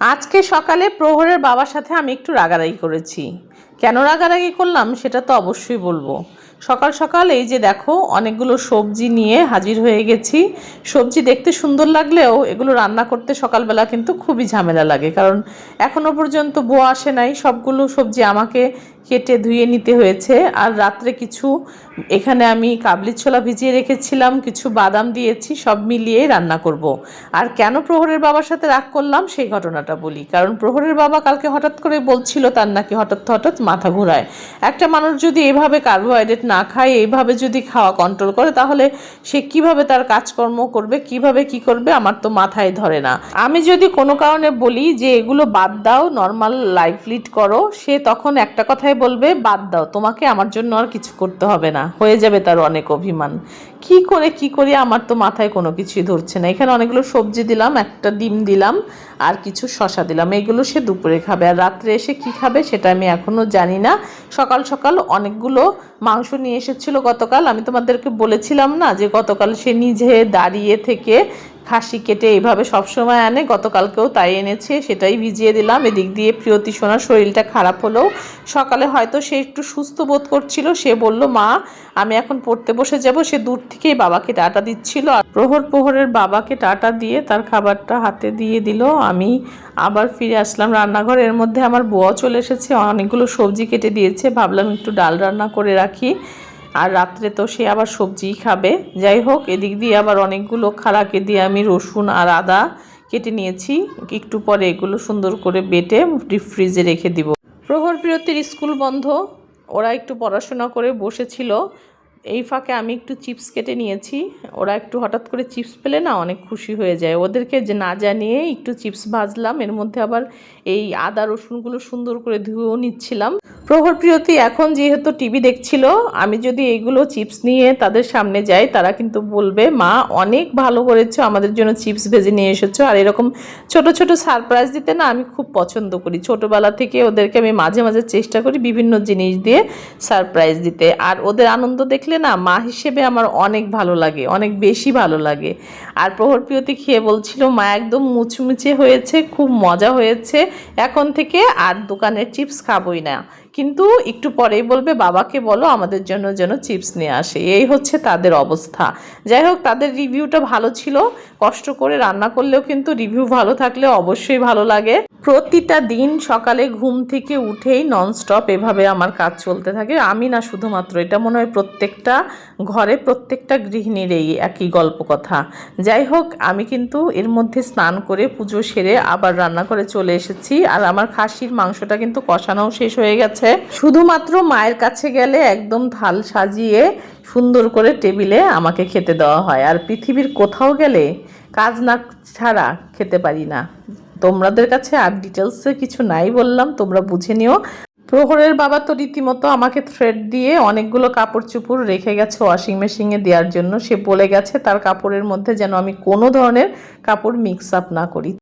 আজকে সকালে প্রহরের বাবার সাথে আমি একটু রাগারাগি করেছি। কেন রাগারাগি করলাম সেটা তো অবশ্যই বলবো। সকাল সকাল এই যে দেখো অনেকগুলো সবজি নিয়ে হাজির হয়ে গেছি। সবজি দেখতে সুন্দর লাগলেও এগুলো রান্না করতে সকালবেলা কিন্তু খুবই ঝামেলা লাগে, কারণ এখনও পর্যন্ত বউ আসে নাই। সবগুলো সবজি আমাকে কেটে ধুয়ে নিতে হয়েছে। আর রাত্রে কিছু এখানে আমি কাবলি ছোলা ভিজিয়ে রেখেছিলাম, কিছু বাদাম দিয়েছি, সব মিলিয়ে রান্না করব। আর কেন প্রহরের বাবার সাথে রাগ করলাম সেই ঘটনাটা বলি। কারণ প্রহরের বাবা কালকে হঠাৎ করে বলছিল তার নাকি হঠাৎ হঠাৎ মাথা ঘোরায়। একটা মানুষ যদি এভাবে কার্বোহাইড্রেট না খায়, এইভাবে যদি খাওয়া কন্ট্রোল করে, তাহলে সে কিভাবে তার কাজকর্ম করবে, কিভাবে কি করবে, আমার তো মাথায় ধরে না। আমি যদি কোনো কারণে বলি যে এগুলো বাদ দাও, নর্মাল লাইফ লিড করো, সে তখন একটা কথাই বলবে, বাদ দাও, তোমাকে আমার জন্য আর কিছু করতে হবে না, হয়ে যাবে তার অনেক অভিমান। কি করি আমার তো মাথায় কোনো কিছুই ধরছে না। এখানে অনেকগুলো সবজি দিলাম, একটা ডিম দিলাম, আর কিছু শসা দিলাম। এইগুলো সে দুপুরে খাবে, আর রাত্রে এসে কি খাবে সেটা আমি এখনও জানি না। সকাল সকাল অনেকগুলো মাংস নিয়ে এসেছিল গতকাল। আমি তোমাদেরকে বলেছিলাম না যে গতকাল সে নিজে দাঁড়িয়ে থেকে খাসি কেটে এইভাবে সবসময় আনে, গতকালকেও তাই এনেছে, সেটাই ভিজিয়ে দিলাম। এদিক দিয়ে প্রিয়তি সোনার শরীরটা খারাপ হলেও সকালে হয়তো সে একটু সুস্থ বোধ করছিল। সে বলল, মা আমি এখন পড়তে বসে যাব। সে দূর থেকেই বাবাকে টাটা দিচ্ছিল, আর প্রহরের বাবাকে টাটা দিয়ে তার খাবারটা হাতে দিয়ে দিল। আমি আবার ফিরে আসলাম রান্নাঘরে। এর মধ্যে আমার বউও চলে এসেছে, অনেকগুলো সবজি কেটে দিয়েছে। ভাবলাম একটু ডাল রান্না করে রাখি, আর রাত্রে তো সে আবার সবজিই খাবে। যাই হোক, এদিক দিয়ে আবার অনেকগুলো খাড়াকে দিয়ে আমি রসুন আর আদা কেটে নিয়েছি। একটু পরে এগুলো সুন্দর করে বেটে ডিপ ফ্রিজে রেখে দিব। প্রহর প্রিয়তির স্কুল বন্ধ, ওরা একটু পড়াশোনা করে বসেছিল। এই ফাঁকে আমি একটু চিপস কেটে নিয়েছি। ওরা একটু হঠাৎ করে চিপস পেলে না অনেক খুশি হয়ে যায়। ওদেরকে যে না জানিয়ে একটু চিপস ভাজলাম, এর মধ্যে আবার এই আদা রসুনগুলো সুন্দর করে ধুয়েও নিচ্ছিলাম। প্রহর প্রিয়তি এখন যেহেতু টিভি দেখছিল, আমি যদি এইগুলো চিপস নিয়ে তাদের সামনে যাই, তারা কিন্তু বলবে, মা অনেক ভালো করেছো, আমাদের জন্য চিপস ভেজে নিয়ে এসেছো। আর এরকম ছোট ছোট সারপ্রাইজ দিতে না আমি খুব পছন্দ করি। ছোটোবেলা থেকে ওদেরকে আমি মাঝে মাঝে চেষ্টা করি বিভিন্ন জিনিস দিয়ে সারপ্রাইজ দিতে। আর ওদের আনন্দ দেখলে না মা হিসেবে আমার অনেক ভালো লাগে, অনেক বেশি ভালো লাগে। আর প্রহর প্রিয়তি খেয়ে বলছিল, মা একদম মুচমুচে হয়েছে, খুব মজা হয়েছে, এখন থেকে আর দোকানের চিপস খাবই না। কিন্তু একটু পরেই বলবে, বাবাকে বলো আমাদের জন্য যেন চিপস নিয়ে আসে। এই হচ্ছে তাদের অবস্থা। যাই হোক, তাদের রিভিউটা ভালো ছিল। কষ্ট করে রান্না করলেও কিন্তু রিভিউ ভালো থাকলে অবশ্যই ভালো লাগে। প্রতিটা দিন সকালে ঘুম থেকে উঠেই ননস্টপ এভাবে আমার কাজ চলতে থাকে। আমি না শুধুমাত্র, এটা মনে হয় প্রত্যেকটা ঘরে প্রত্যেকটা গৃহিণীর এই একই গল্প কথা। যাই হোক, আমি কিন্তু এর মধ্যে স্নান করে পুজো সেরে আবার রান্না করে চলে এসেছি। আর আমার খাসির মাংসটা কিন্তু কষানোও শেষ হয়ে গেছে। শুধুমাত্র মায়ের কাছে গেলে একদম থাল সাজিয়ে সুন্দর করে টেবিলে আমাকে খেতে দেওয়া হয়। আর পৃথিবীর কোথাও গেলে কাজ না ছাড়া খেতে পারি না। তোমাদের কাছে আর ডিটেলসে কিছু নাই বললাম, তোমরা বুঝে নিও। প্রহরের বাবা তো রীতিমতো আমাকে থ্রেড দিয়ে অনেকগুলো কাপড় চোপড় রেখে গেছে ওয়াশিং মেশিনে দেওয়ার জন্য। সে বলে গেছে তার কাপড়ের মধ্যে যেন আমি কোনো ধরনের কাপড় মিক্স আপ না করি।